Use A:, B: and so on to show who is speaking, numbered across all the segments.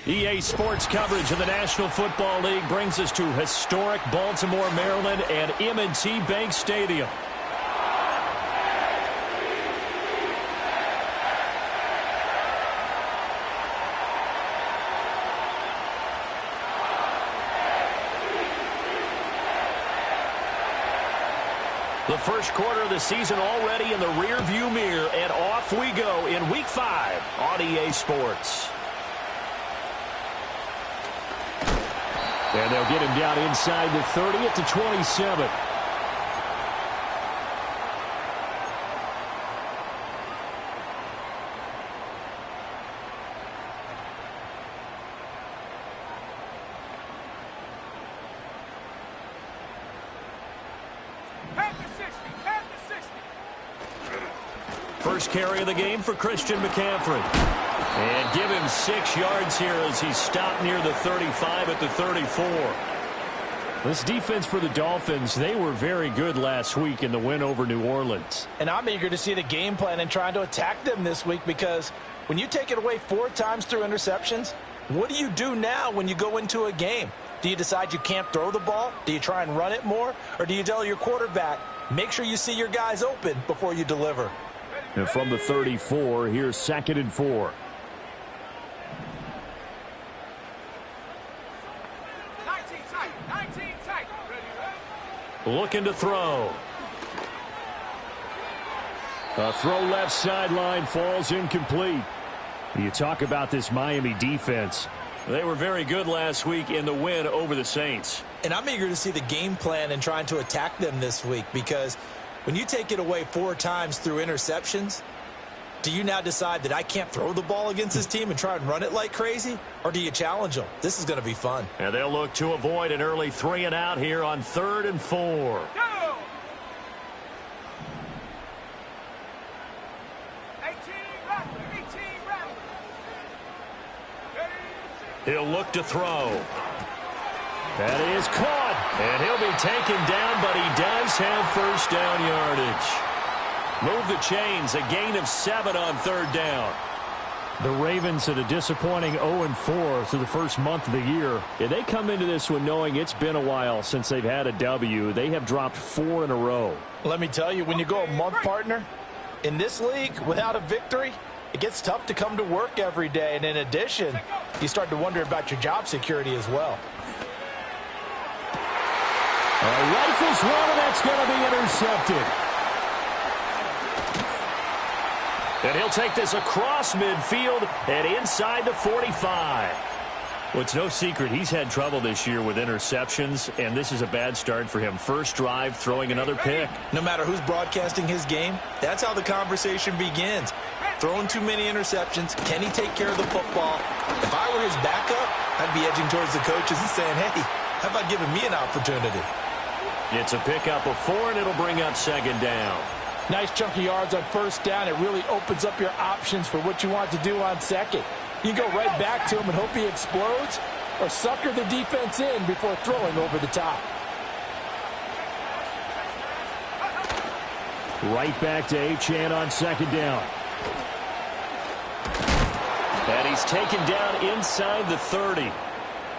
A: EA Sports coverage of the National Football League brings us to historic Baltimore, Maryland and M&T Bank Stadium. The first quarter of the season already in the rearview mirror, and off we go in Week 5 on EA Sports. And they'll get him down inside the 30 at the 27. First carry of the game for Christian McCaffrey. And give him 6 yards here as he's stopped near the 35 at the 34. This defense for the Dolphins, they were very good last week in the win over New Orleans.
B: And I'm eager to see the game plan and trying to attack them this week, because when you take it away 4 times through interceptions, what do you do now when you go into a game? Do you decide you can't throw the ball? Do you try and run it more? Or do you tell your quarterback, make sure you see your guys open before you deliver?
A: And from the 34, here's 2nd and 4. Looking to throw. A throw left sideline, falls incomplete. You talk about this Miami defense. They were very good last week in the win over the Saints.
B: And I'm eager to see the game plan and trying to attack them this week, because when you take it away 4 times through interceptions, do you now decide that I can't throw the ball against this team and try and run it like crazy? Or do you challenge them? This is going to be fun.
A: And they'll look to avoid an early 3 and out here on 3rd and 4.
C: Go! 18 rattle.
A: He'll look to throw. That is caught. And he'll be taken down, but he does have first down yardage. Move the chains, a gain of 7 on 3rd down. The Ravens at a disappointing 0-4 through the first month of the year. And they come into this one knowing it's been a while since they've had a W. They have dropped 4 in a row.
B: Let me tell you, when you go a month, partner, in this league without a victory, it gets tough to come to work every day. And in addition, you start to wonder about your job security as well.
A: Rifles one, and that's going to be intercepted. And he'll take this across midfield and inside the 45. Well, it's no secret he's had trouble this year with interceptions, and this is a bad start for him. First drive, throwing another pick.
B: No matter who's broadcasting his game, that's how the conversation begins. Throwing too many interceptions. Can he take care of the football? If I were his backup, I'd be edging towards the coaches and saying, hey, how about giving me an opportunity?
A: It's a pickup of 4, and it'll bring up 2nd down.
B: Nice chunky yards on 1st down. It really opens up your options for what you want to do on 2nd. You can go right back to him and hope he explodes, or sucker the defense in before throwing over the top.
A: Right back to Achane on 2nd down. And he's taken down inside the 30.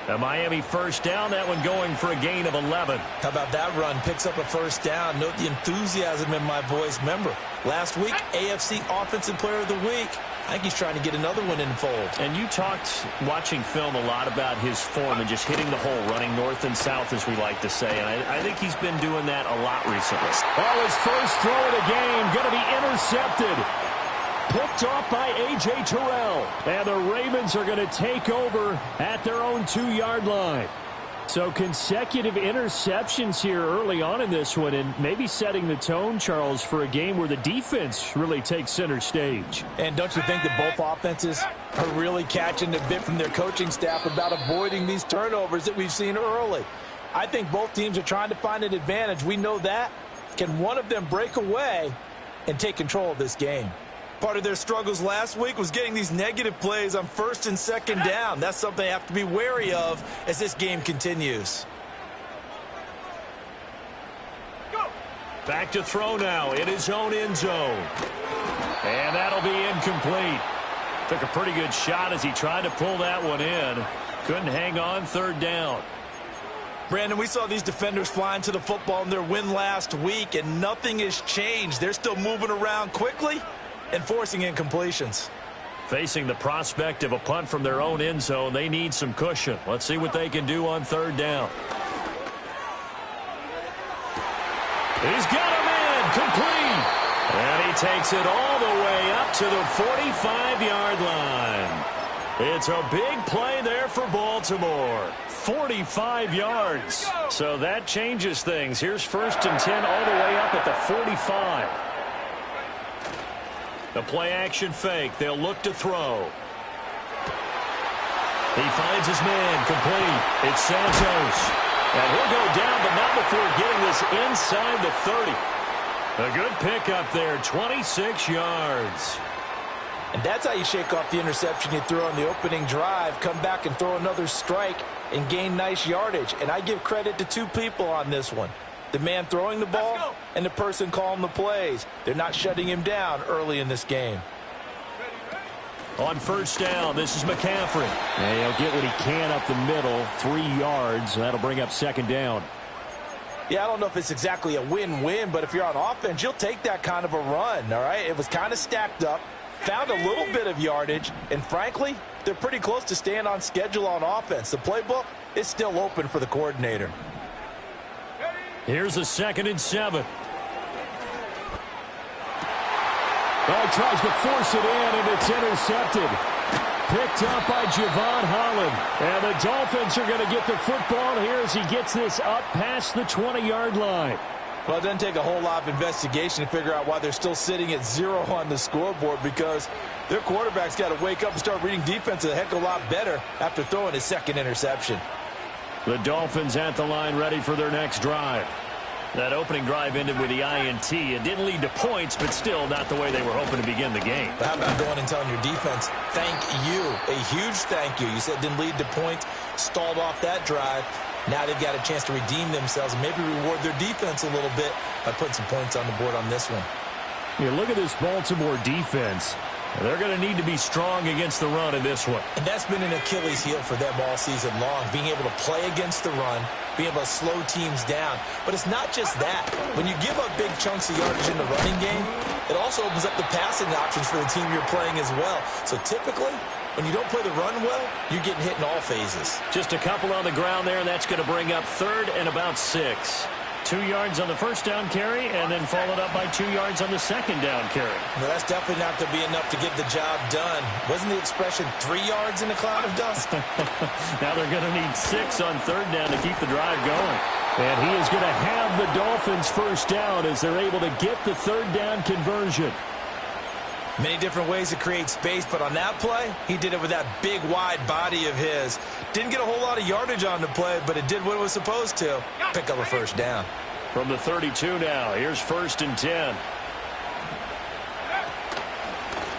A: A Miami first down, that one going for a gain of 11.
B: How about that run? Picks up a 1st down. Note the enthusiasm in my voice. Remember, last week, AFC Offensive Player of the Week. I think he's trying to get another one in the fold.
A: And you talked, watching film, a lot about his form and just hitting the hole, running north and south, as we like to say. And I think he's been doing that a lot recently. Oh, his first throw of the game, going to be intercepted. Picked off by A.J. Terrell. And the Ravens are going to take over at their own 2-yard line. So consecutive interceptions here early on in this one, and maybe setting the tone, Charles, for a game where the defense really takes center stage.
B: And don't you think that both offenses are really catching a bit from their coaching staff about avoiding these turnovers that we've seen early? I think both teams are trying to find an advantage. We know that. Can one of them break away and take control of this game? Part of their struggles last week was getting these negative plays on 1st and 2nd down. That's something they have to be wary of as this game continues.
A: Back to throw now in his own end zone. And that'll be incomplete. Took a pretty good shot as he tried to pull that one in. Couldn't hang on third down.
B: Brandon, we saw these defenders flying to the football in their win last week, and nothing has changed. They're still moving around quickly and forcing incompletions.
A: Facing the prospect of a punt from their own end zone, they need some cushion. Let's see what they can do on third down. He's got him in, complete. And he takes it all the way up to the 45-yard line. It's a big play there for Baltimore. 45 yards. So that changes things. Here's 1st and 10 all the way up at the 45. The play-action fake. They'll look to throw. He finds his man, complete. It's Santos. And he'll go down, but not before getting this inside the 30. A good pickup there, 26 yards.
B: And that's how you shake off the interception you threw on the opening drive, come back and throw another strike and gain nice yardage. And I give credit to two people on this one. The man throwing the ball and the person calling the plays. They're not shutting him down early in this game.
A: On 1st down, this is McCaffrey. And he'll get what he can up the middle, 3 yards. That'll bring up 2nd down.
B: Yeah, I don't know if it's exactly a win-win, but if you're on offense, you'll take that kind of a run, all right? It was kind of stacked up, found a little bit of yardage, and frankly, they're pretty close to staying on schedule on offense. The playbook is still open for the coordinator.
A: Here's a 2nd and 7. Oh, he tries to force it in, and it's intercepted. Picked up by Javon Holland. And the Dolphins are going to get the football here as he gets this up past the 20-yard line.
B: Well, it doesn't take a whole lot of investigation to figure out why they're still sitting at 0 on the scoreboard, because their quarterback's got to wake up and start reading defense a heck of a lot better after throwing his 2nd interception.
A: The Dolphins at the line ready for their next drive. That opening drive ended with the INT. It didn't lead to points, but still not the way they were hoping to begin the game.
B: But how about going and telling your defense, thank you, a huge thank you. You said it didn't lead to points, stalled off that drive. Now they've got a chance to redeem themselves and maybe reward their defense a little bit by putting some points on the board on this one.
A: You look at this Baltimore defense. They're going to need to be strong against the run in this one.
B: And that's been an Achilles heel for them all season long, being able to play against the run, being able to slow teams down. But it's not just that. When you give up big chunks of yardage in the running game, it also opens up the passing options for the team you're playing as well. So typically, when you don't play the run well, you're getting hit in all phases.
A: Just a couple on the ground there, and that's going to bring up 3rd and about 6. 2 yards on the 1st down carry, and then followed up by 2 yards on the 2nd down carry.
B: Well, that's definitely not going to be enough to get the job done. Wasn't the expression 3 yards in a cloud of dust?
A: Now they're going to need 6 on 3rd down to keep the drive going. And he is going to have the Dolphins 1st down as they're able to get the 3rd down conversion.
B: Many different ways to create space, but on that play, he did it with that big, wide body of his. Didn't get a whole lot of yardage on the play, but it did what it was supposed to. Pick up a 1st down.
A: From the 32 now, here's 1st and 10.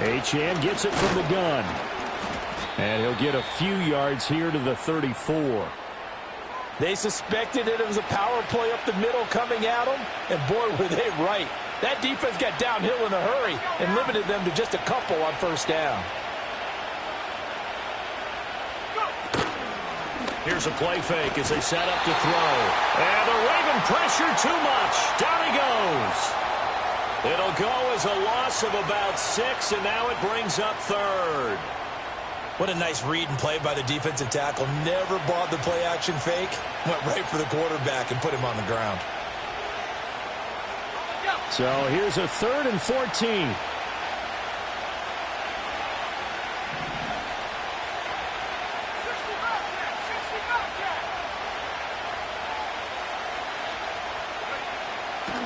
A: Achane gets it from the gun. And he'll get a few yards here to the 34.
B: They suspected it was a power play up the middle coming at them, and boy, were they right. That defense got downhill in a hurry and limited them to just a couple on 1st down.
A: Here's a play fake as they set up to throw. And the Raven pressure too much. Down he goes. It'll go as a loss of about 6, and now it brings up 3rd.
B: What a nice read and play by the defensive tackle. Never bought the play-action fake. Went right for the quarterback and put him on the ground.
A: So here's a 3rd and 14.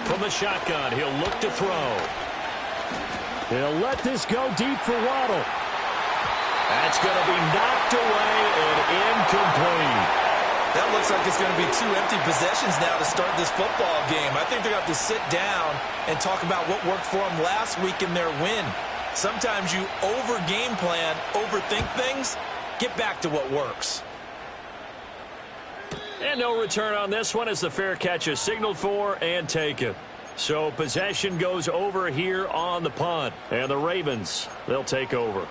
A: From the shotgun, he'll look to throw. He'll let this go deep for Waddle. That's going to be knocked away and incomplete.
B: That looks like it's going to be 2 empty possessions now to start this football game. I think they're going to have to sit down and talk about what worked for them last week in their win. Sometimes you over-game plan, overthink things. Get back to what works.
A: And no return on this one as the fair catch is signaled for and taken. So possession goes over here on the punt. And the Ravens, they'll take over.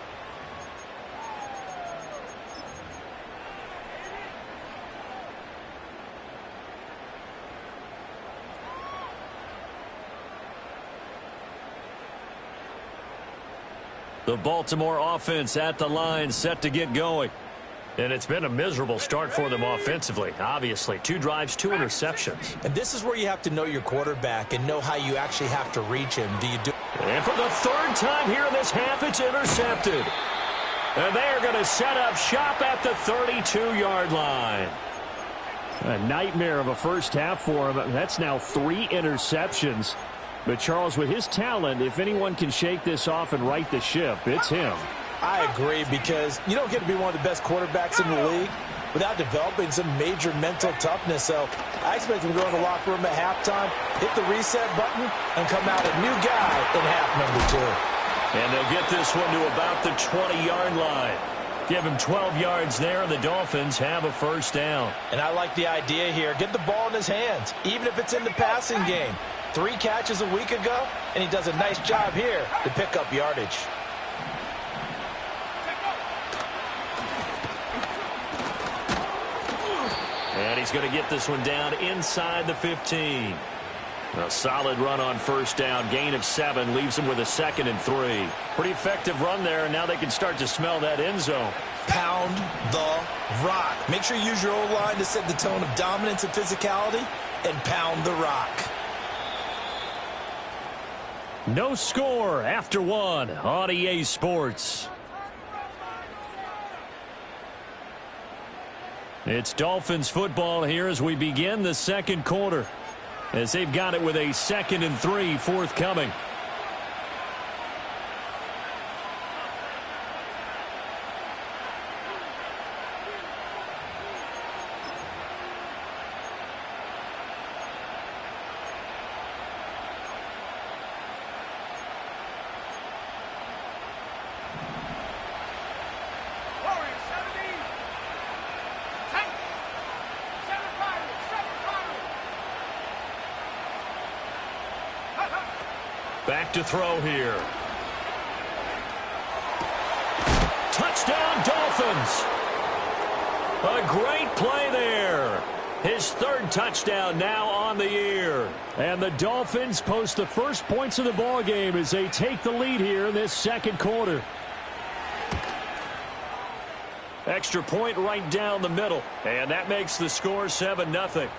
A: The Baltimore offense at the line, set to get going. And it's been a miserable start for them offensively, obviously. 2 drives, 2 interceptions.
B: And this is where you have to know your quarterback and know how you actually have to reach him.
A: And for the 3rd time here in this half, it's intercepted. And they are going to set up shop at the 32-yard line. A nightmare of a first half for him. That's now 3 interceptions. But Charles, with his talent, if anyone can shake this off and right the ship, it's him.
B: I agree, because you don't get to be one of the best quarterbacks in the league without developing some major mental toughness. So I expect him to go in the locker room at halftime, hit the reset button, and come out a new guy in half number 2.
A: And they'll get this one to about the 20-yard line. Give him 12 yards there, and the Dolphins have a first down.
B: And I like the idea here. Get the ball in his hands, even if it's in the passing game. 3 catches a week ago, and he does a nice job here to pick up yardage.
A: And he's going to get this one down inside the 15. A solid run on first down. Gain of 7 leaves him with a 2nd and 3. Pretty effective run there, and now they can start to smell that end zone.
B: Pound the rock. Make sure you use your O-line to set the tone of dominance and physicality, and pound the rock.
A: No score after 1 on EA Sports. It's Dolphins football here as we begin the 2nd quarter, as they've got it with a 2nd and 3 forthcoming. Back to throw here. Touchdown, Dolphins. A great play there. His 3rd touchdown now on the year. And the Dolphins post the first points of the ball game as they take the lead here in this 2nd quarter. Extra point right down the middle. And that makes the score 7-0.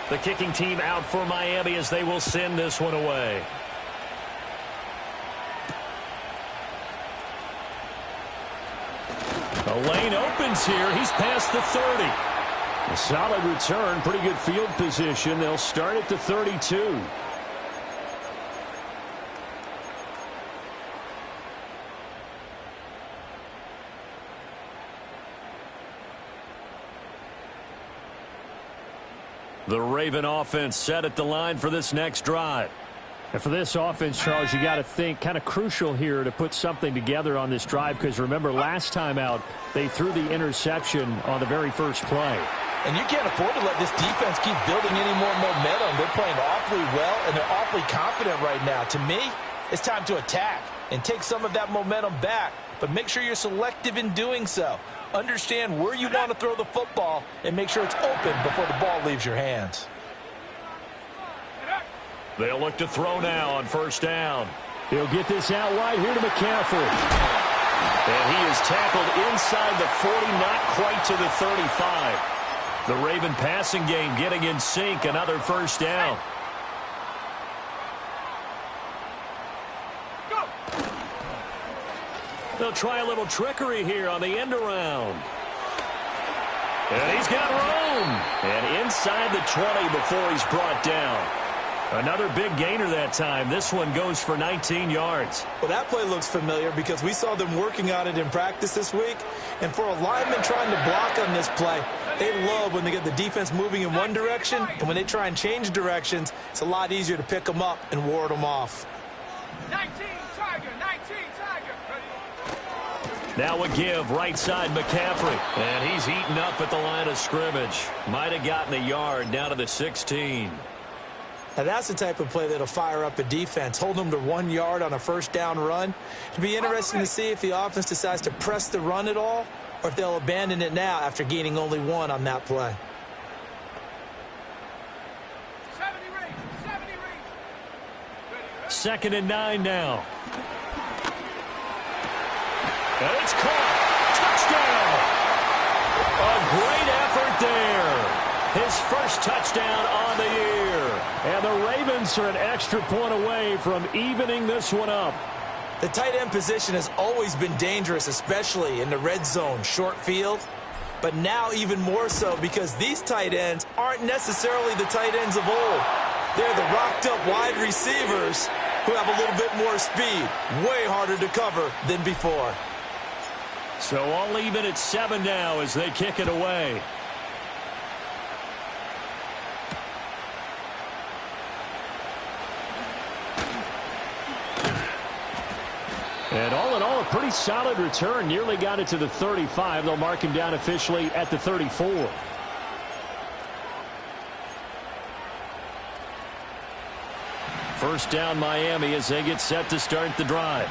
A: The kicking team out for Miami as they will send this one away. The lane opens here. He's past the 30. A solid return, pretty good field position. They'll start at the 32. The Raven offense set at the line for this next drive. And for this offense, Charles, you got to think kind of crucial here to put something together on this drive, because remember last time out they threw the interception on the very first play.
B: And you can't afford to let this defense keep building any more momentum. They're playing awfully well, and they're awfully confident right now. To me, it's time to attack and take some of that momentum back, but make sure you're selective in doing so. Understand where you want to throw the football and make sure it's open before the ball leaves your hands.
A: They'll look to throw now on first down. He'll get this out wide here to McCaffrey. And he is tackled inside the 40, not quite to the 35. The Raven passing game getting in sync, another first down. They'll try a little trickery here on the end around. And he's got room. And inside the 20 before he's brought down. Another big gainer that time. This one goes for 19 yards.
B: Well, that play looks familiar because we saw them working on it in practice this week. And for a lineman trying to block on this play, they love when they get the defense moving in one direction. And when they try and change directions, it's a lot easier to pick them up and ward them off.
C: 19 Tiger, 19 Tiger.
A: Now a give, right side McCaffrey. And he's eaten up at the line of scrimmage. Might have gotten a yard down to the 16.
B: Now that's the type of play that'll fire up a defense. Hold them to 1 yard on a first down run. It'll be interesting to see if the offense decides to press the run at all, or if they'll abandon it now after gaining only 1 on that play.
A: 2nd and 9 now. And it's caught. Touchdown. A great effort there. His first touchdown on the year. And the Ravens are an extra point away from evening this one up.
B: The tight end position has always been dangerous, especially in the red zone, short field. But now even more so because these tight ends aren't necessarily the tight ends of old. They're the rocked-up wide receivers who have a little bit more speed. Way harder to cover than before.
A: So all even at 7 now as they kick it away. And all in all, a pretty solid return. Nearly got it to the 35. They'll mark him down officially at the 34. First down Miami as they get set to start the drive.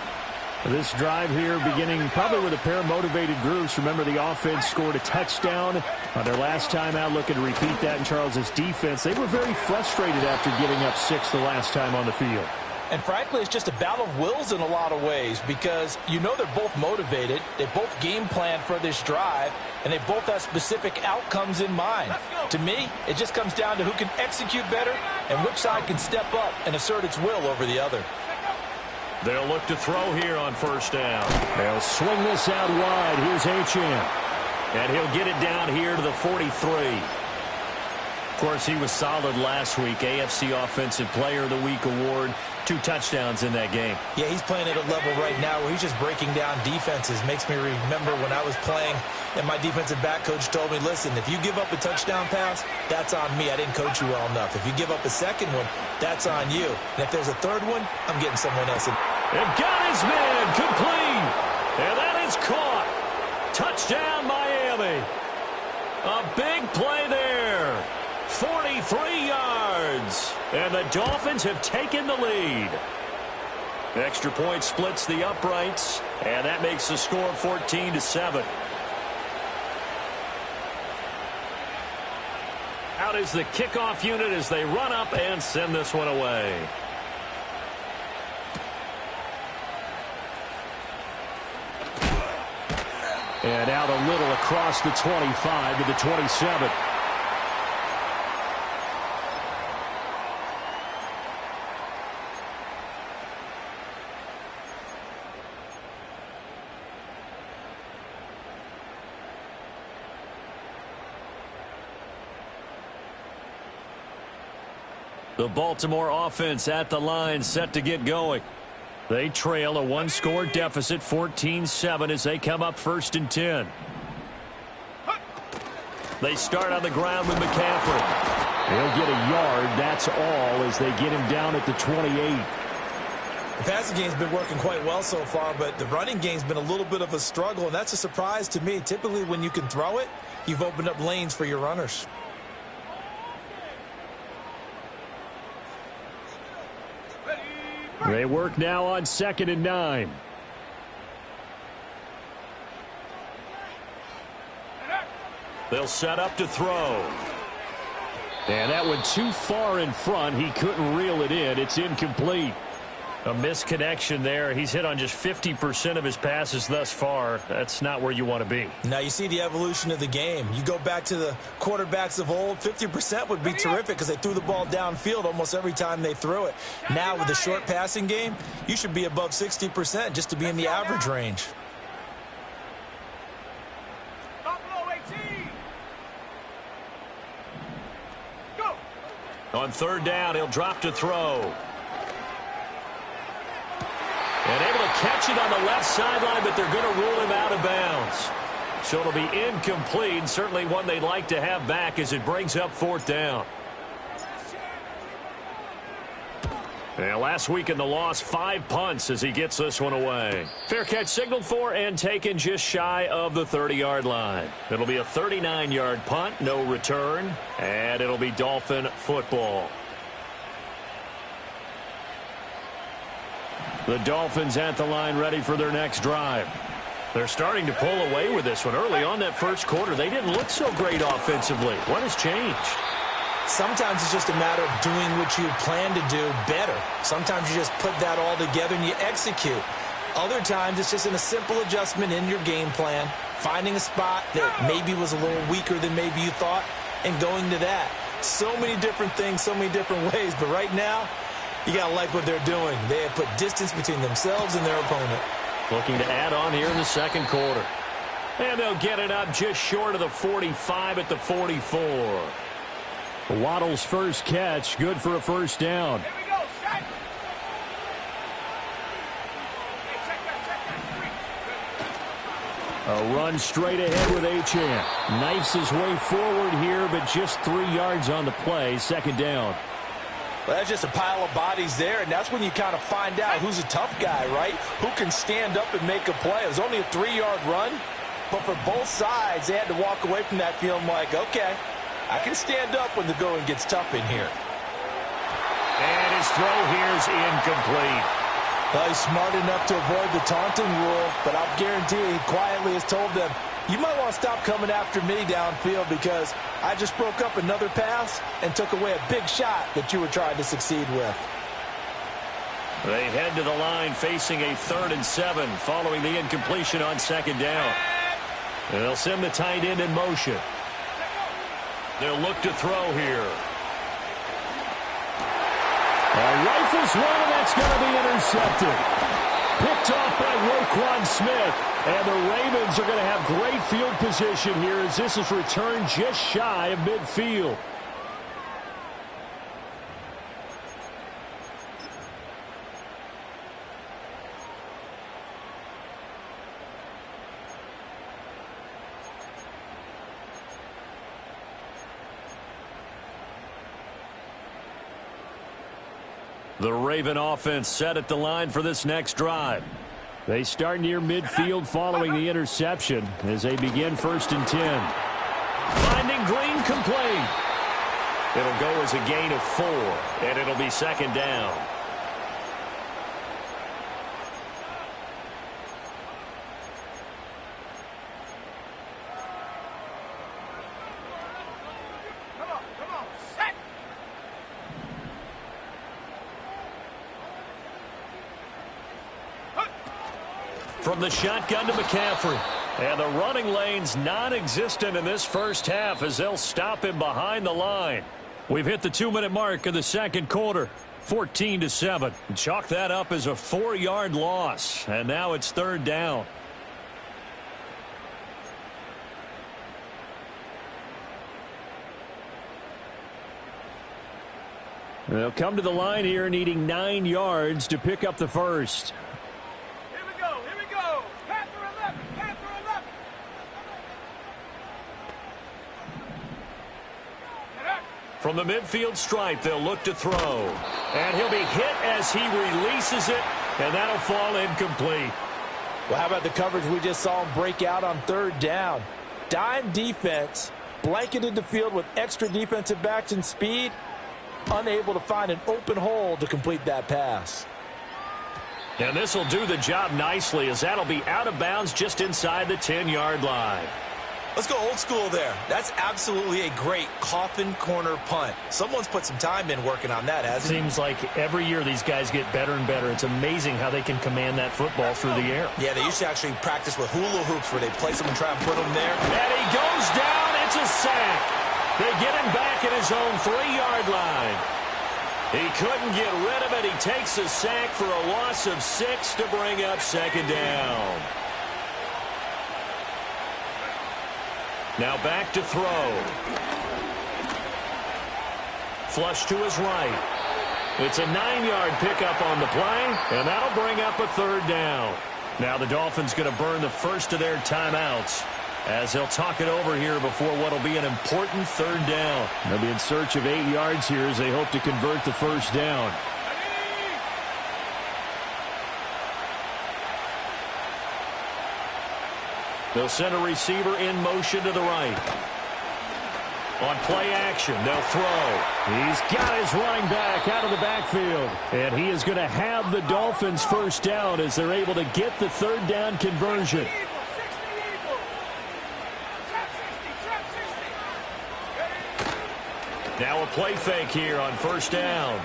A: This drive here beginning probably with a pair of motivated groups. Remember, the offense scored a touchdown on their last time out. Looking to repeat that in Charles's defense. They were very frustrated after giving up 6 the last time on the field.
B: And frankly, it's just a battle of wills in a lot of ways because you know they're both motivated. They both game plan for this drive, and they both have specific outcomes in mind. To me, it just comes down to who can execute better and which side can step up and assert its will over the other.
A: They'll look to throw here on first down. They'll swing this out wide. Here's H.M. And he'll get it down here to the 43. Of course, he was solid last week. AFC Offensive Player of the Week award. 2 touchdowns in that game.
B: Yeah, he's playing at a level right now where he's just breaking down defenses. Makes me remember when I was playing and my defensive back coach told me, listen, if you give up a touchdown pass, that's on me. I didn't coach you well enough. If you give up a second one, that's on you. And if there's a third one, I'm getting someone else in.
A: And got his man complete. And that is caught. Touchdown, Miami. A big play there. 43 yards. And the Dolphins have taken the lead. Extra point splits the uprights. And that makes the score 14-7. Out is the kickoff unit as they run up and send this one away. And out a little across the 25 to the 27. The Baltimore offense at the line set to get going. They trail a 1-score deficit, 14-7, as they come up 1st and 10. They start on the ground with McCaffrey. He'll get a yard, that's all, as they get him down at the 28.
B: The passing game's been working quite well so far, but the running game's been a little bit of a struggle, and that's a surprise to me. Typically, when you can throw it, you've opened up lanes for your runners.
A: They work now on 2nd and 9. They'll set up to throw. And that went too far in front. He couldn't reel it in. It's incomplete. A misconnection there. He's hit on just 50% of his passes thus far. That's not where you want to be.
B: Now you see the evolution of the game. You go back to the quarterbacks of old, 50% would be terrific because they threw the ball downfield almost every time they threw it. Now with the short passing game, you should be above 60% just to be in the average range.
A: On 3rd down, he'll drop to throw. And able to catch it on the left sideline, but they're going to rule him out of bounds. So it'll be incomplete. Certainly one they'd like to have back as it brings up 4th down. And last week in the loss, 5 punts as he gets this one away. Fair catch signaled for and taken just shy of the 30-yard line. It'll be a 39-yard punt, no return, and it'll be Dolphin football. The Dolphins at the line ready for their next drive. They're starting to pull away with this one. Early on that first quarter, they didn't look so great offensively. What has changed?
B: Sometimes it's just a matter of doing what you plan to do better. Sometimes you just put that all together and you execute. Other times it's just in a simple adjustment in your game plan, finding a spot that maybe was a little weaker than maybe you thought, and going to that. So many different things, so many different ways, but right now, you got to like what they're doing. They have put distance between themselves and their opponent.
A: Looking to add on here in the second quarter. And they'll get it up just short of the 45 at the 44. Waddle's first catch, good for a first down.
C: Here we go, set. Hey, check that.
A: A run straight ahead with Achane. Knifes his way forward here, but just 3 yards on the play, second down.
B: Well, that's just a pile of bodies there, and that's when you kind of find out who's a tough guy, right? Who can stand up and make a play. It was only a 3-yard run, but for both sides, they had to walk away from that feeling like, okay, I can stand up when the going gets tough in here.
A: And his throw here is incomplete.
B: Well, he's smart enough to avoid the taunting rule, but I'll guarantee he quietly has told them, you might want to stop coming after me downfield because I just broke up another pass and took away a big shot that you were trying to succeed with.
A: They head to the line facing a 3rd and 7 following the incompletion on second down. They'll send the tight end in motion. They'll look to throw here. Rifles one, and that's going to be intercepted. Picked off by Roquan Smith. And the Ravens are going to have great field position here as this is returned just shy of midfield. The Raven offense set at the line for this next drive. They start near midfield following the interception as they begin 1st and 10. Finding Green complete. It'll go as a gain of 4, and it'll be second down.
C: Come on, set.
A: From the shotgun to McCaffrey. And the running lane's non-existent in this first half as they'll stop him behind the line. We've hit the 2-minute mark of the second quarter. 14-7. Chalk that up as a 4-yard loss. And now it's 3rd down. They'll come to the line here needing 9 yards to pick up the first. From the midfield stripe, they'll look to throw. And he'll be hit as he releases it, and that'll fall incomplete.
B: Well, how about the coverage we just saw him break out on 3rd down? Dime defense, blanketed the field with extra defensive backs and speed, unable to find an open hole to complete that pass.
A: And this will do the job nicely as that'll be out of bounds just inside the 10-yard line.
B: Let's go old school there. That's absolutely a great coffin corner punt. Someone's put some time in working on that, hasn't it?
A: Seems like every year these guys get better and better. It's amazing how they can command that football through the air.
B: Yeah, they used to actually practice with hula hoops where they place them and try and put them there.
A: And he goes down. It's a sack. They get him back at his own 3-yard line. He couldn't get rid of it. He takes a sack for a loss of 6 to bring up second down. Now back to throw. Flush to his right. It's a 9-yard pickup on the play, and that'll bring up a 3rd down. Now the Dolphins going to burn the first of their timeouts as they'll talk it over here before what will be an important 3rd down. They'll be in search of 8 yards here as they hope to convert the first down. They'll send a receiver in motion to the right. On play action, they'll throw. He's got his running back out of the backfield. And he is going to have the Dolphins first down as they're able to get the 3rd down conversion. Now a play fake here on first down.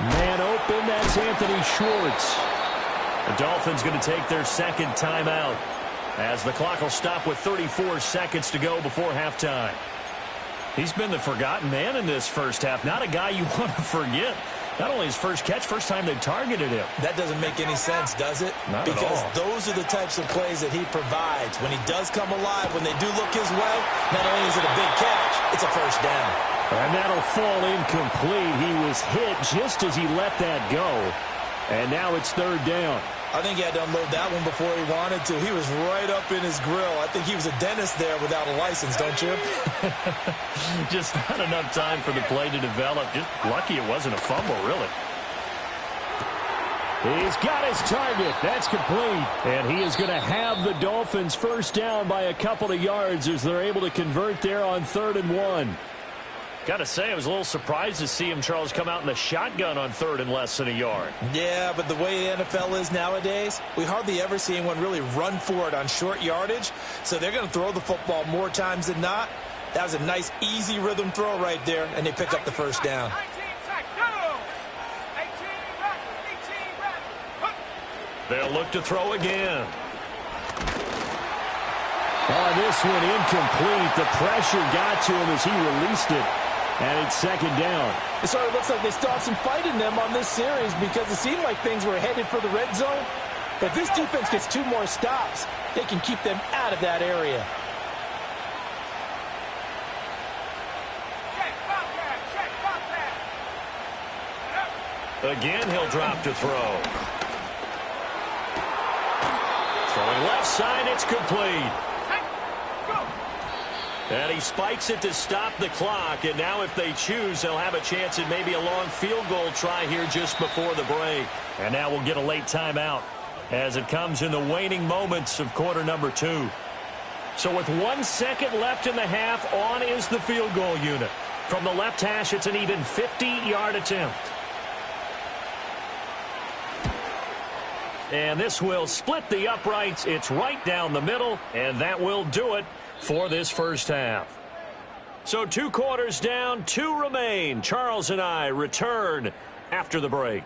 D: Man open, that's Anthony Schwartz.
A: The Dolphins going to take their second timeout as the clock will stop with 34 seconds to go before halftime. He's been the forgotten man in this first half. Not a guy you want to forget. Not only his first catch, first time they've targeted him.
B: That doesn't make any sense, does it?
A: Not at all.
B: Because those are the types of plays that he provides. When he does come alive, when they do look his way, not only is it a big catch, it's a first down.
D: And that'll fall incomplete. He was hit just as he let that go. And now it's third down.
B: I think he had to unload that one before he wanted to. He was right up in his grill. I think he was a dentist there without a license, don't you?
A: Just not enough time for the play to develop. Just lucky it wasn't a fumble, really.
D: He's got his target. That's complete. And he is going to have the Dolphins first down by a couple of yards as they're able to convert there on 3rd and 1.
A: Got to say, I was a little surprised to see him, Charles, come out in the shotgun on 3rd and less than a yard.
B: Yeah, but the way the NFL is nowadays, we hardly ever see anyone really run for it on short yardage. So they're going to throw the football more times than not. That was a nice, easy rhythm throw right there, and they pick up the first down.
C: 19 sack, no! 18 back.
A: They'll look to throw again.
D: Oh, this one incomplete. The pressure got to him as he released it. And it's second down.
B: It sort of looks like they still have some fight in them on this series because it seemed like things were headed for the red zone. But if this defense gets 2 more stops, they can keep them out of that area.
A: Again, he'll drop to throw. Throwing left side, it's complete. And he spikes it to stop the clock. And now if they choose, they'll have a chance at maybe a long field goal try here just before the break. And now we'll get a late timeout as it comes in the waning moments of quarter number 2. So with 1 second left in the half, on is the field goal unit. From the left hash, it's an even 50-yard attempt. And this will split the uprights. It's right down the middle, and that will do it for this first half. So 2 quarters down, 2 remain. Charles and I return after the break.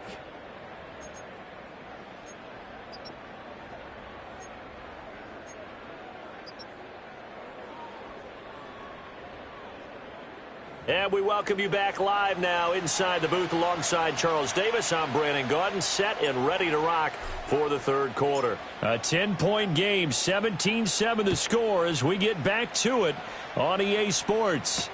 A: And we welcome you back live now inside the booth alongside Charles Davis. I'm Brandon Gaudin, set and ready to rock for the third quarter.
D: A 10-point game, 17-7 the score as we get back to it on EA Sports.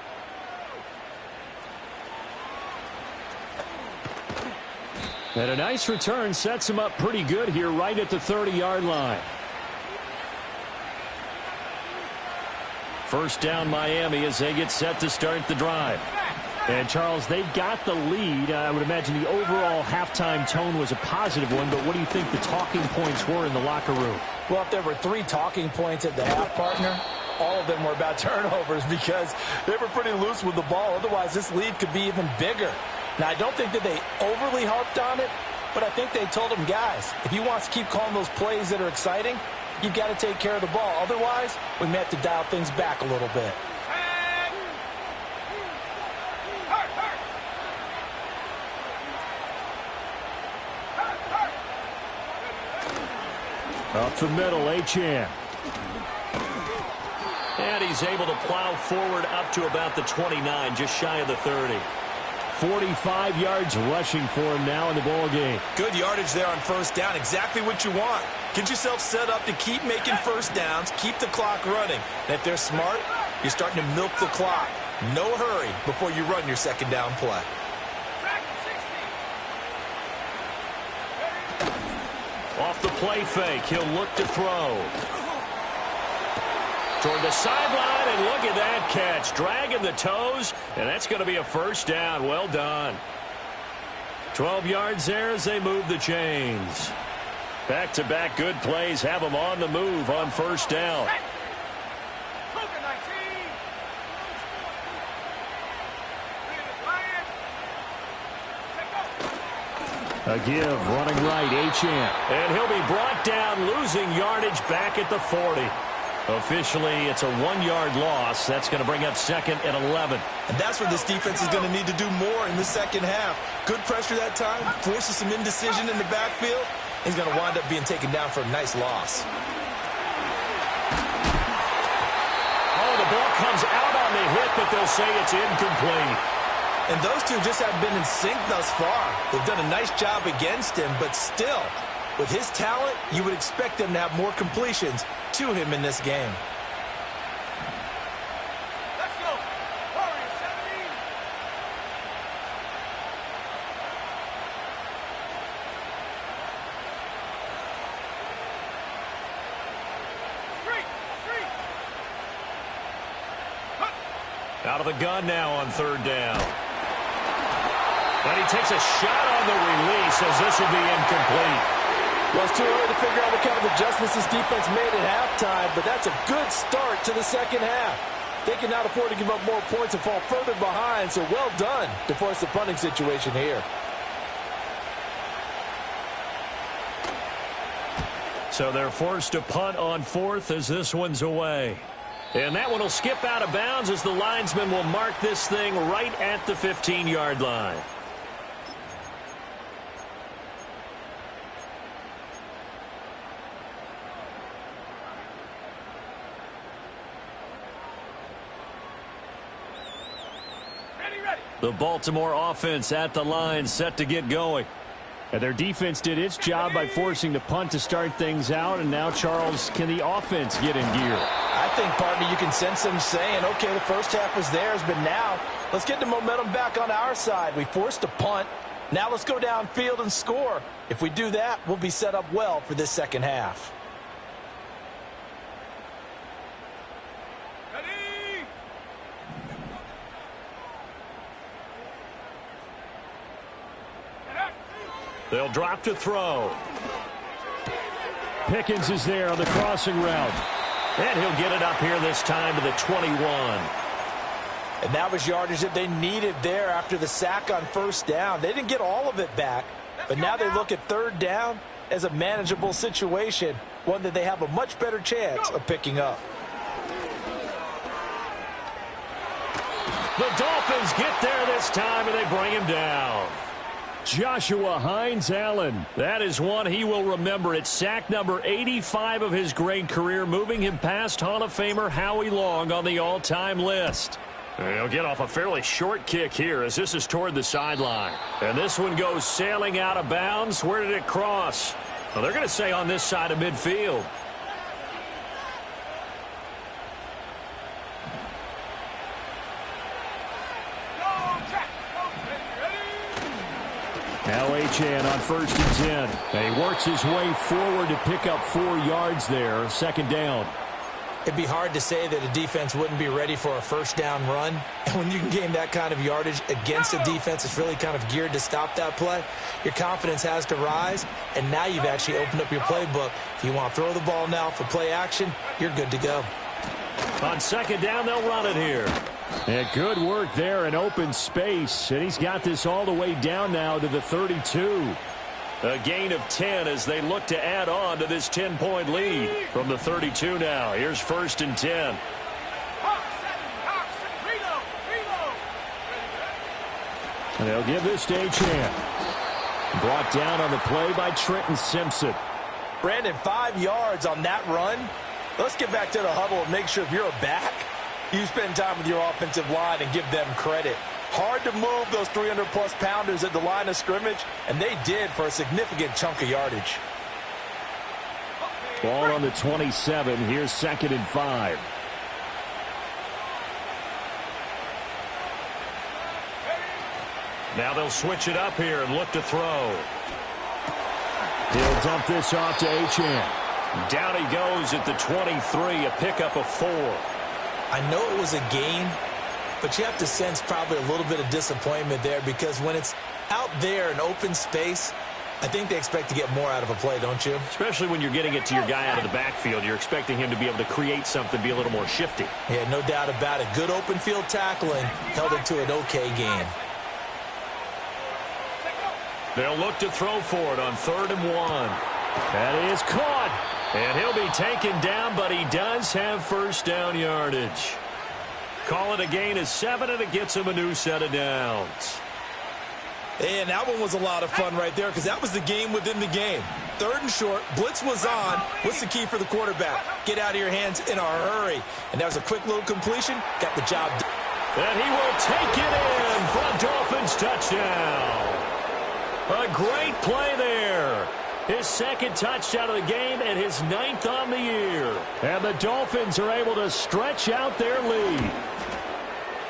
D: And a nice return sets him up pretty good here right at the 30-yard line. First down Miami as they get set to start the drive. And, Charles, they've got the lead. I would imagine the overall halftime tone was a positive one, but what do you think the talking points were in the locker room?
B: Well, if there were 3 talking points at the half, partner, all of them were about turnovers because they were pretty loose with the ball. Otherwise, this lead could be even bigger. Now, I don't think that they overly harped on it, but I think they told them, guys, if you want to keep calling those plays that are exciting, you've got to take care of the ball. Otherwise, we may have to dial things back a little bit.
D: Up the middle, Achane.
A: And he's able to plow forward up to about the 29, just shy of the 30.
D: 45 yards rushing for him now in the ball game.
B: Good yardage there on first down. Exactly what you want. Get yourself set up to keep making first downs, keep the clock running. And if they're smart, you're starting to milk the clock. No hurry before you run your second down play.
A: Off the play fake, he'll look to throw. Toward the sideline, and look at that catch. Dragging the toes, and that's going to be a first down. Well done. 12 yards there as they move the chains. Back-to-back good plays have them on the move on first down.
D: A give, running right, Achane.
A: And he'll be brought down, losing yardage back at the 40. Officially, it's a 1-yard loss. That's going to bring up 2nd and 11.
B: And that's where this defense is going to need to do more in the second half. Good pressure that time, forces some indecision in the backfield. He's going to wind up being taken down for a nice loss.
A: Oh, the ball comes out on the hit, but they'll say it's incomplete.
B: And those two just haven't been in sync thus far. They've done a nice job against him, but still, with his talent, you would expect them to have more completions to him in this game.
C: Let's go. Warriors 17. Three.
A: Out of the gun now on 3rd down. And he takes a shot on the release as this will be incomplete.
B: Well, it's too early to figure out what kind of adjustments this defense made at halftime, but that's a good start to the second half. They cannot afford to give up more points and fall further behind, so well done to force the punting situation here.
A: So they're forced to punt on 4th as this one's away. And that one will skip out of bounds as the linesman will mark this thing right at the 15-yard line. The Baltimore offense at the line, set to get going.
D: And their defense did its job by forcing the punt to start things out. And now, Charles, can the offense get in gear?
B: I think, partner, you can sense them saying, okay, the first half was theirs, but now let's get the momentum back on our side. We forced a punt. Now let's go downfield and score. If we do that, we'll be set up well for this second half.
A: They'll drop to throw.
D: Pickens is there on the crossing route.
A: And he'll get it up here this time to the 21.
B: And that was yardage that they needed there after the sack on 1st down. They didn't get all of it back, but now they look at 3rd down as a manageable situation, one that they have a much better chance of picking up.
A: The Dolphins get there this time, and they bring him down.
D: Joshua Hines-Allen.
A: That is one he will remember. It's sack number 85 of his great career, moving him past Hall of Famer Howie Long on the all-time list. He'll get off a fairly short kick here as this is toward the sideline. And this one goes sailing out of bounds. Where did it cross? Well, they're going to say on this side of midfield.
D: Now Achane on 1st and 10. And he works his way forward to pick up 4 yards there. 2nd down.
B: It'd be hard to say that a defense wouldn't be ready for a 1st down run. And when you can gain that kind of yardage against a defense that's really kind of geared to stop that play, your confidence has to rise. And now you've actually opened up your playbook. If you want to throw the ball now for play action, you're good to go.
A: On 2nd down, they'll run it here.
D: And good work there in open space. And he's got this all the way down now to the 32.
A: A gain of 10 as they look to add on to this 10-point lead from the 32 now. Here's 1st and 10.
D: And they'll give this to Achane. Brought down on the play by Trenton Simpson.
B: Brandon, 5 yards on that run. Let's get back to the huddle and make sure if you're a back, you spend time with your offensive line and give them credit. Hard to move those 300-plus pounders at the line of scrimmage, and they did for a significant chunk of yardage.
D: Ball on the 27. Here's 2nd and 5.
A: Now they'll switch it up here and look to throw.
D: He'll dump this off to Achane.
A: Down he goes at the 23, a pickup of 4.
B: I know it was a gain, but you have to sense probably a little bit of disappointment there because when it's out there in open space, I think they expect to get more out of a play, don't you?
A: Especially when you're getting it to your guy out of the backfield. You're expecting him to be able to create something, be a little more shifty.
B: Yeah, no doubt about it. Good open field tackling held it to an okay gain.
A: They'll look to throw for it on 3rd and 1.
D: That is caught.
A: And he'll be taken down, but he does have first down yardage. Call it a gain of 7, and it gets him a new set of downs.
B: And that one was a lot of fun right there because that was the game within the game. 3rd and short, blitz was on. What's the key for the quarterback? Get out of your hands in a hurry. And that was a quick little completion. Got the job done.
A: And he will take it in for a Dolphins touchdown. A great play there. His 2nd touchdown of the game and his 9th on the year. And the Dolphins are able to stretch out their lead.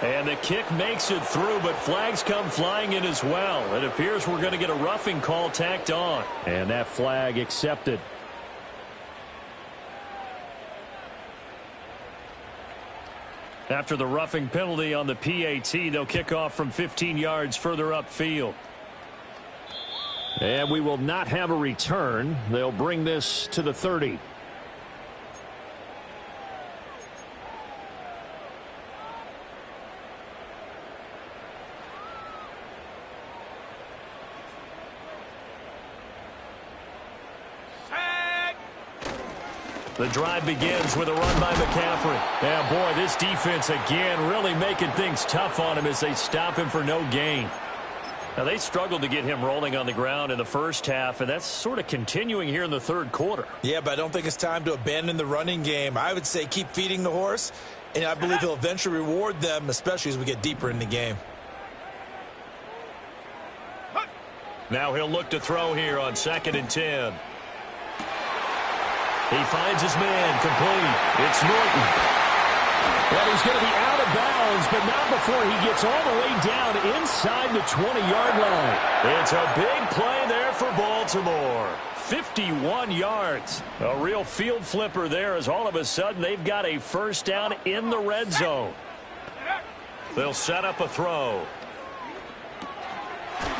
A: And the kick makes it through, but flags come flying in as well. It appears we're going to get a roughing call tacked on.
D: And that flag accepted.
A: After the roughing penalty on the PAT, they'll kick off from 15 yards further upfield.
D: And we will not have a return. They'll bring this to the 30.
A: The drive begins with a run by McCaffrey. Yeah, boy, this defense again really making things tough on him as they stop him for no gain. Now, they struggled to get him rolling on the ground in the first half, and that's sort of continuing here in the 3rd quarter.
B: Yeah, but I don't think it's time to abandon the running game. I would say keep feeding the horse, and I believe he'll eventually reward them, especially as we get deeper in the game.
A: Now he'll look to throw here on 2nd and 10. He finds his man complete. It's Norton.
D: Well, he's going to be out of bounds, but not before he gets all the way down inside the 20-yard line.
A: It's a big play there for Baltimore. 51 yards. A real field flipper there as all of a sudden they've got a first down in the red zone. They'll set up a throw.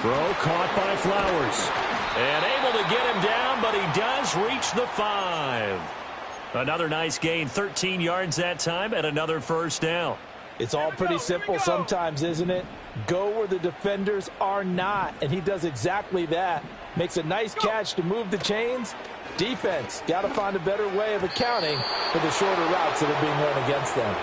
D: Throw caught by Flowers.
A: And able to get him down, but he does reach the 5. Another nice gain, 13 yards that time, and another first down.
B: It's all pretty simple sometimes, isn't it? Go where the defenders are not, and he does exactly that. Makes a nice catch to move the chains. Defense, got to find a better way of accounting for the shorter routes that are being run against them.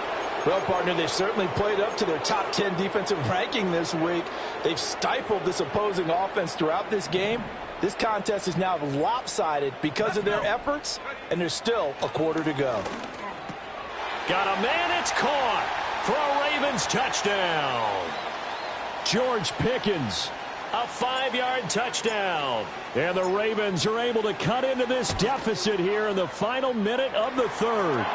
B: Well, partner, they've certainly played up to their top 10 defensive ranking this week. They've stifled this opposing offense throughout this game. This contest is now lopsided because of their efforts, and there's still a quarter to go.
A: Got a man, it's caught for a Ravens touchdown.
D: George Pickens.
A: A 5-yard touchdown.
D: And the Ravens are able to cut into this deficit here in the final minute of the 3rd.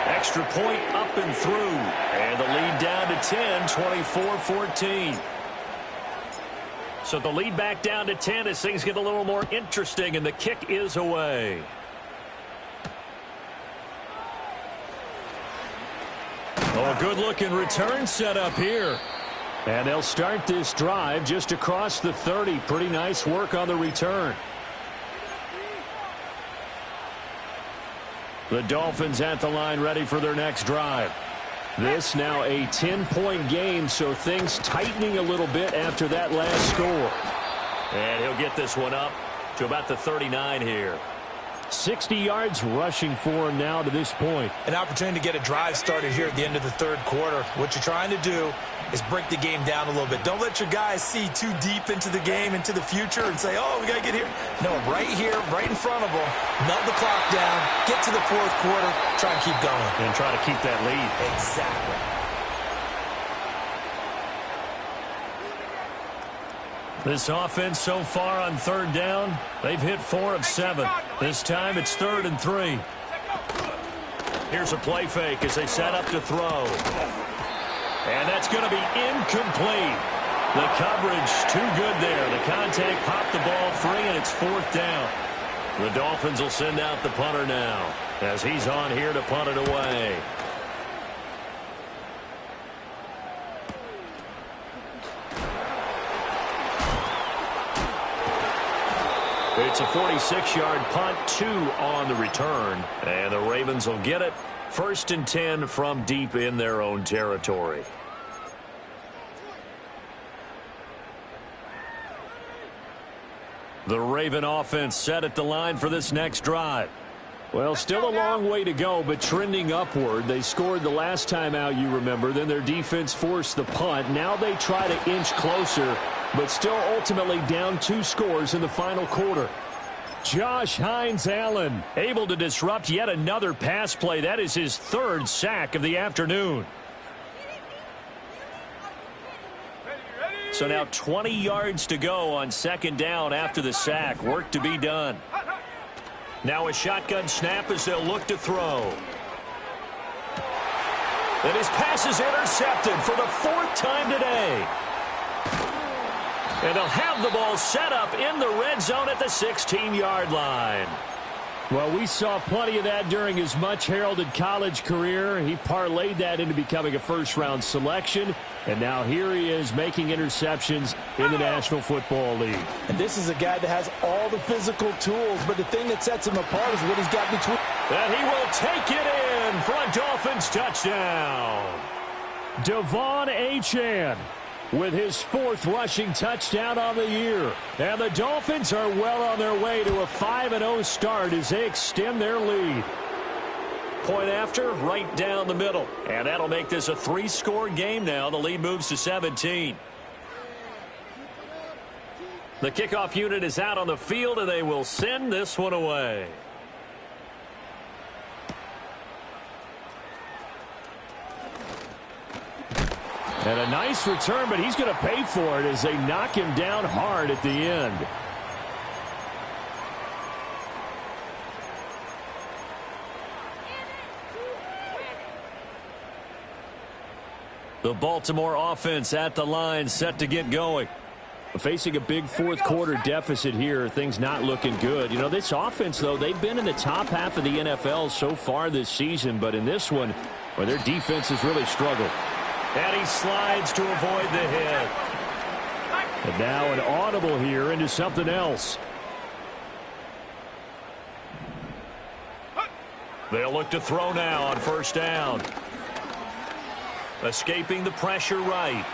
A: Extra point up and through. And the lead down to 10, 24-14. So the lead back down to 10 as things get a little more interesting, and the kick is away. Oh, good-looking return set up here.
D: And they'll start this drive just across the 30. Pretty nice work on the return. The Dolphins at the line ready for their next drive. This now a 10-point game, so things tightening a little bit after that last score.
A: And he'll get this one up to about the 39 here.
D: 60 yards rushing for him now to this point.
B: An opportunity to get a drive started here at the end of the 3rd quarter. What you're trying to do is break the game down a little bit. Don't let your guys see too deep into the game, into the future, and say, oh, we got to get here. No, right here, right in front of them. Melt the clock down, get to the 4th quarter, try and keep going.
A: And try to keep that lead.
B: Exactly.
A: This offense so far on 3rd down, they've hit 4 of 7. This time it's 3rd and 3. Here's a play fake as they set up to throw. And that's going to be incomplete. The coverage too good there. The contact popped the ball free, and it's 4th down. The Dolphins will send out the punter now as he's on here to punt it away. It's a 46-yard punt, 2 on the return. And the Ravens will get it. 1st and 10 from deep in their own territory. The Raven offense set at the line for this next drive.
D: Well, still a long way to go, but trending upward. They scored the last time out, you remember. Then their defense forced the punt. Now they try to inch closer, but still ultimately down 2 scores in the final quarter. Josh Hines-Allen able to disrupt yet another pass play. That is his 3rd sack of the afternoon. So now 20 yards to go on 2nd down after the sack. Work to be done. Now a shotgun snap as they'll look to throw. And his pass is intercepted for the 4th time today. And they'll have the ball set up in the red zone at the 16-yard line. Well, we saw plenty of that during his much-heralded college career. He parlayed that into becoming a first-round selection. And now here he is making interceptions in the National Football League.
B: And this is a guy that has all the physical tools, but the thing that sets him apart is what he's got between.
A: And he will take it in for a Dolphins touchdown.
D: Devon Achane with his 4th rushing touchdown on the year. And the Dolphins are well on their way to a 5-0 start as they extend their lead. Point after, right down the middle. And that'll make this a 3-score game now. The lead moves to 17. The kickoff unit is out on the field, and they will send this one away. And a nice return, but he's going to pay for it as they knock him down hard at the end. The Baltimore offense at the line, set to get going. Facing a big 4th quarter deficit here, things not looking good. You know, this offense, though, they've been in the top half of the NFL so far this season, but in this one, where their defense has really struggled.
A: And he slides to avoid the hit.
D: And now an audible here into something else.
A: They'll look to throw now on 1st down. Escaping the pressure right.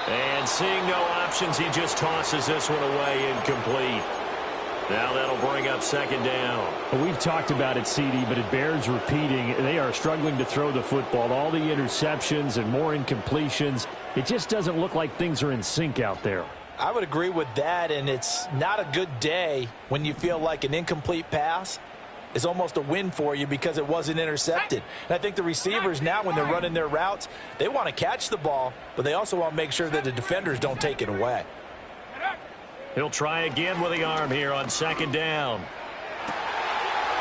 A: And seeing no options, he just tosses this one away, incomplete. Now that'll bring up 2nd down.
D: Well, we've talked about it, CD, but it bears repeating. They are struggling to throw the football. All the interceptions and more incompletions. It just doesn't look like things are in sync out there.
B: I would agree with that, and it's not a good day when you feel like an incomplete pass is almost a win for you because it wasn't intercepted. And I think the receivers now, when they're running their routes, they want to catch the ball, but they also want to make sure that the defenders don't take it away.
A: He'll try again with the arm here on 2nd down.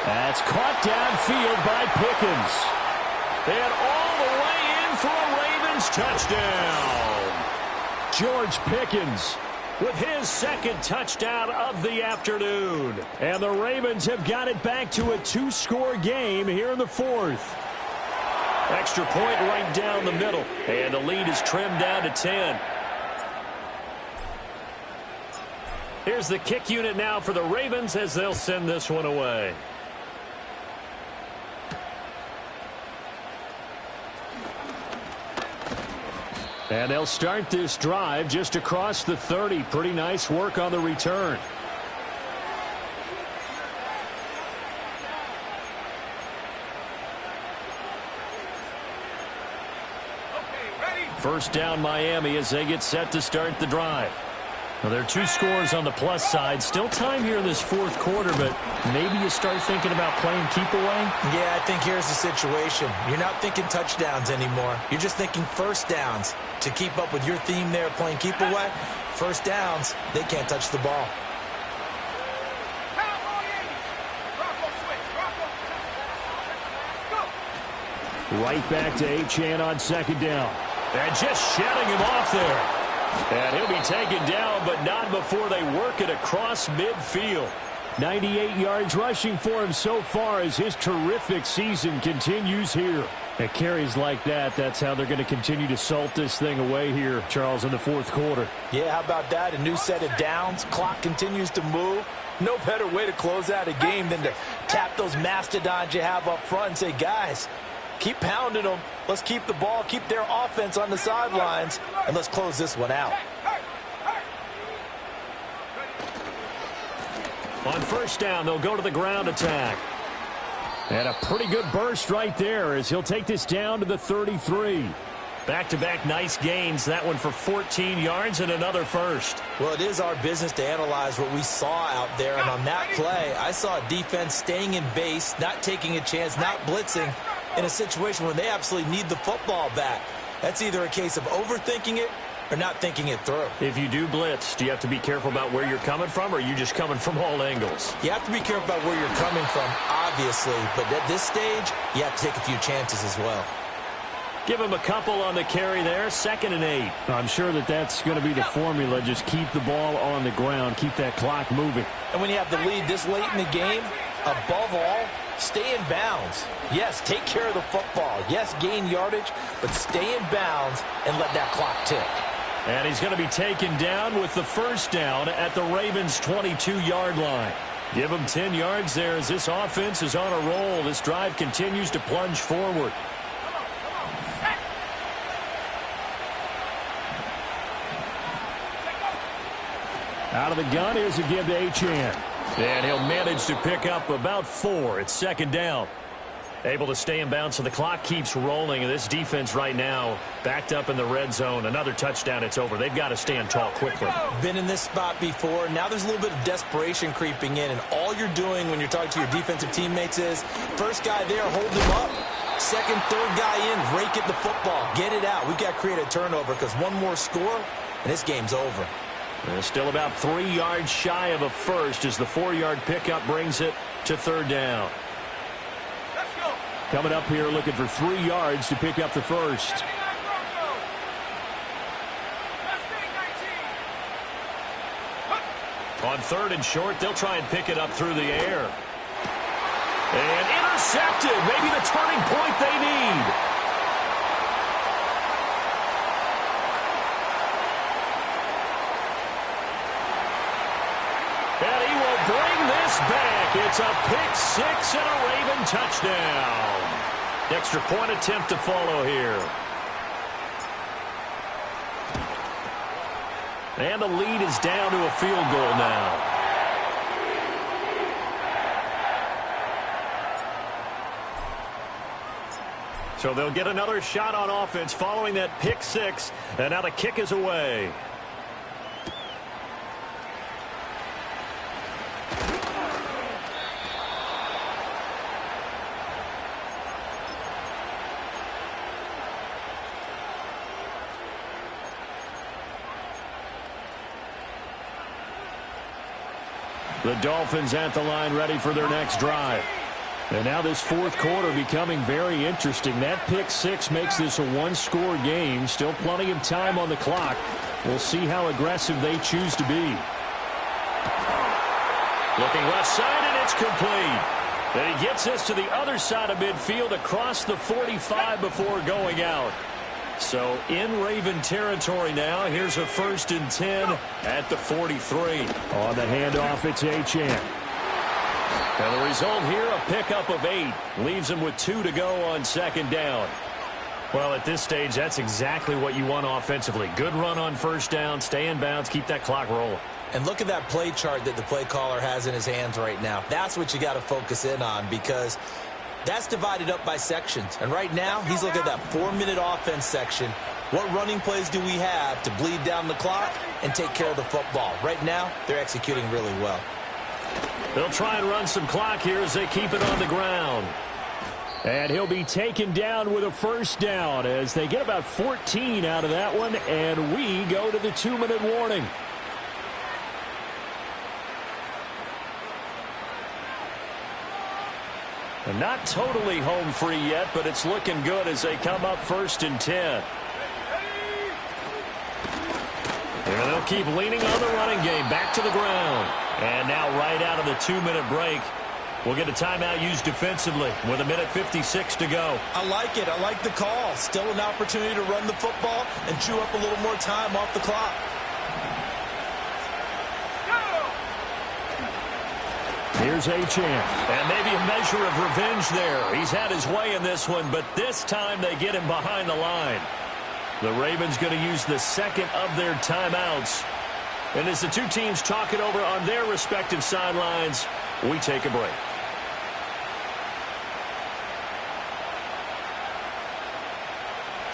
D: That's caught downfield by Pickens.
A: And all the way in for a Ravens touchdown.
D: George Pickens
A: with his 2nd touchdown of the afternoon.
D: And the Ravens have got it back to a 2-score game here in the 4th.
A: Extra point right down the middle. And the lead is trimmed down to 10. Here's the kick unit now for the Ravens as they'll send this one away.
D: And they'll start this drive just across the 30. Pretty nice work on the return.
A: First down Miami as they get set to start the drive. Well, there are 2 scores on the plus side. Still time here in this 4th quarter, but maybe you start thinking about playing keep away?
B: Yeah, I think here's the situation. You're not thinking touchdowns anymore. You're just thinking 1st downs. To keep up with your theme there, playing keep away, 1st downs, they can't touch the ball.
D: Right back to Achane on 2nd down.
A: And just shedding him off there. And he'll be taken down, but not before they work it across midfield.
D: 98 yards rushing for him so far as his terrific season continues here. At carries like that, that's how they're going to continue to salt this thing away here, Charles, in the 4th quarter.
B: Yeah, how about that? A new set of downs. Clock continues to move. No better way to close out a game than to tap those mastodons you have up front and say, guys, keep pounding them. Let's keep the ball, keep their offense on the sidelines, and let's close this one out.
A: On 1st down, they'll go to the ground attack.
D: And a pretty good burst right there as he'll take this down to the 33.
A: Back-to-back nice gains. That one for 14 yards and another first.
B: Well, it is our business to analyze what we saw out there. And on that play, I saw a defense staying in base, not taking a chance, not blitzing in a situation where they absolutely need the football back. That's either a case of overthinking it or not thinking it through.
A: If you do blitz, do you have to be careful about where you're coming from, or are you just coming from all angles?
B: You have to be careful about where you're coming from, obviously. But at this stage, you have to take a few chances as well.
A: Give him a couple on the carry there. 2nd and 8.
D: I'm sure that's going to be the formula. Just keep the ball on the ground. Keep that clock moving.
B: And when you have the lead this late in the game, above all, stay in bounds. Yes, take care of the football. Yes, gain yardage, but stay in bounds and let that clock tick.
A: And he's going to be taken down with the first down at the Ravens' 22-yard line. Give him 10 yards there as this offense is on a roll. This drive continues to plunge forward.
D: Out of the gun, here's a give to Achane.
A: And he'll manage to pick up about 4. It's 2nd down. Able to stay in bounds, so the clock keeps rolling. And this defense right now backed up in the red zone. Another touchdown, it's over. They've got to stand tall quickly.
B: Been in this spot before. Now there's a little bit of desperation creeping in. And all you're doing when you're talking to your defensive teammates is, first guy there, hold him up. Second, third guy in, rake at the football. Get it out. We've got to create a turnover because one more score, and this game's over.
A: They're still about 3 yards shy of a first as the 4-yard pickup brings it to 3rd down.
C: Let's go.
D: Coming up here looking for 3 yards to pick up the first.
A: On 3rd and short, they'll try and pick it up through the air. And intercepted. Maybe the turning point they need. And he will bring this back. It's a pick 6 and a Raven touchdown. Extra point attempt to follow here. And the lead is down to a field goal now. So they'll get another shot on offense following that pick 6. And now the kick is away. The Dolphins at the line ready for their next drive. And now this 4th quarter becoming very interesting. That pick 6 makes this a one-score game. Still plenty of time on the clock. We'll see how aggressive they choose to be. Looking left side, and it's complete. And he gets us to the other side of midfield across the 45 before going out. So in Raven territory now. Here's a 1st and 10 at the 43.
D: On the handoff, it's Achane.
A: And the result here, a pickup of 8. Leaves him with 2 to go on 2nd down. Well, at this stage, that's exactly what you want offensively. Good run on 1st down, stay in bounds, keep that clock rolling.
B: And look at that play chart that the play caller has in his hands right now. That's what you got to focus in on, because that's divided up by sections. And right now, he's looking at that 4-minute offense section. What running plays do we have to bleed down the clock and take care of the football? Right now, they're executing really well.
A: They'll try and run some clock here as they keep it on the ground.
D: And he'll be taken down with a 1st down as they get about 14 out of that one, and we go to the 2-minute warning.
A: And not totally home free yet, but it's looking good as they come up 1st and 10. And they'll keep leaning on the running game. Back to the ground. And now right out of the 2-minute break, we'll get a timeout used defensively with 1:56 to go.
B: I like it. I like the call. Still an opportunity to run the football and chew up a little more time off the clock.
D: Here's Achane.
A: And maybe a measure of revenge there. He's had his way in this one, but this time they get him behind the line. The Ravens going to use the 2nd of their timeouts. And as the two teams talk it over on their respective sidelines, we take a break.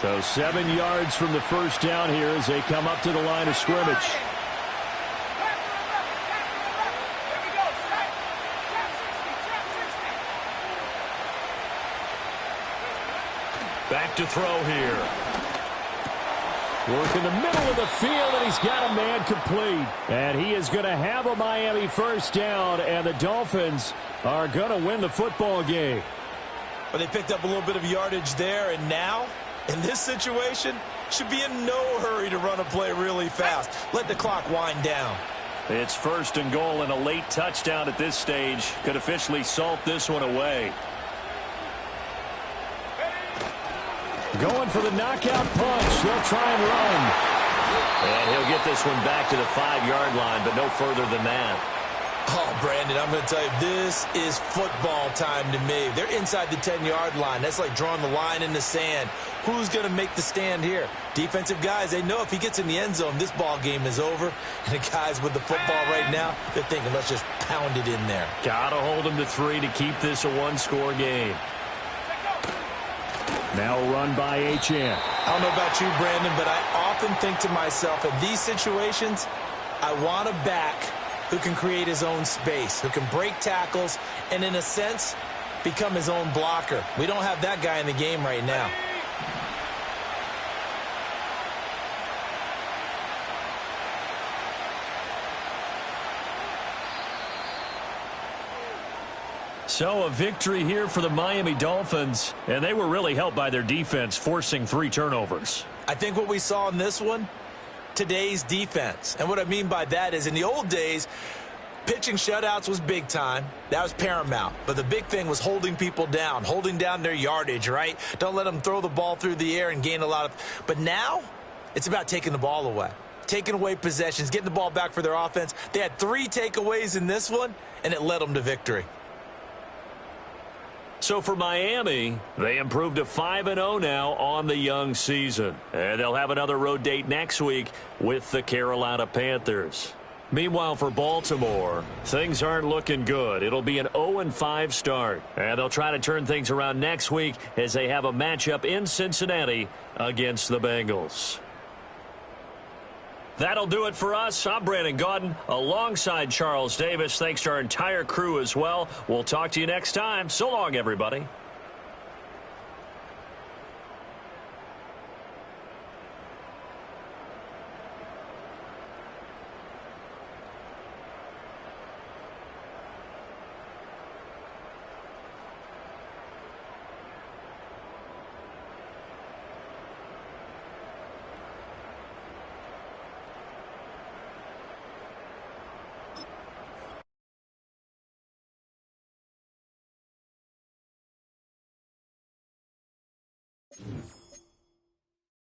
D: So 7 yards from the first down here as they come up to the line of scrimmage. Back to throw here. Work in the middle of the field, and he's got a man complete. And he is going to have a Miami first down, and the Dolphins are going to win the football game.
B: But they picked up a little bit of yardage there, and now, in this situation, should be in no hurry to run a play really fast. Let the clock wind down.
A: It's first and goal, and a late touchdown at this stage could officially salt this one away.
D: Going for the knockout punch. They'll try and run.
A: And he'll get this one back to the 5-yard line, but no further than that.
B: Oh, Brandon, I'm going to tell you, this is football time to me. They're inside the 10-yard line. That's like drawing the line in the sand. Who's going to make the stand here? Defensive guys, they know if he gets in the end zone, this ball game is over. And the guys with the football right now, they're thinking, let's just pound it in there.
A: Got to hold him to 3 to keep this a one-score game.
D: Now run by H.N.
B: I don't know about you, Brandon, but I often think to myself, in these situations, I want a back who can create his own space, who can break tackles, and in a sense, become his own blocker. We don't have that guy in the game right now.
A: So a victory here for the Miami Dolphins, and they were really helped by their defense, forcing 3 turnovers.
B: I think what we saw in this one, today's defense. And what I mean by that is in the old days, pitching shutouts was big time. That was paramount. But the big thing was holding people down, holding down their yardage, right? Don't let them throw the ball through the air and gain a lot of. But now it's about taking the ball away, taking away possessions, getting the ball back for their offense. They had 3 takeaways in this one, and it led them to victory.
A: So for Miami, they improved to 5-0 now on the young season. And they'll have another road date next week with the Carolina Panthers. Meanwhile, for Baltimore, things aren't looking good. It'll be an 0-5 start. And they'll try to turn things around next week as they have a matchup in Cincinnati against the Bengals. That'll do it for us. I'm Brandon Gaudin alongside Charles Davis. Thanks to our entire crew as well. We'll talk to you next time. So long, everybody.
C: Dolphins.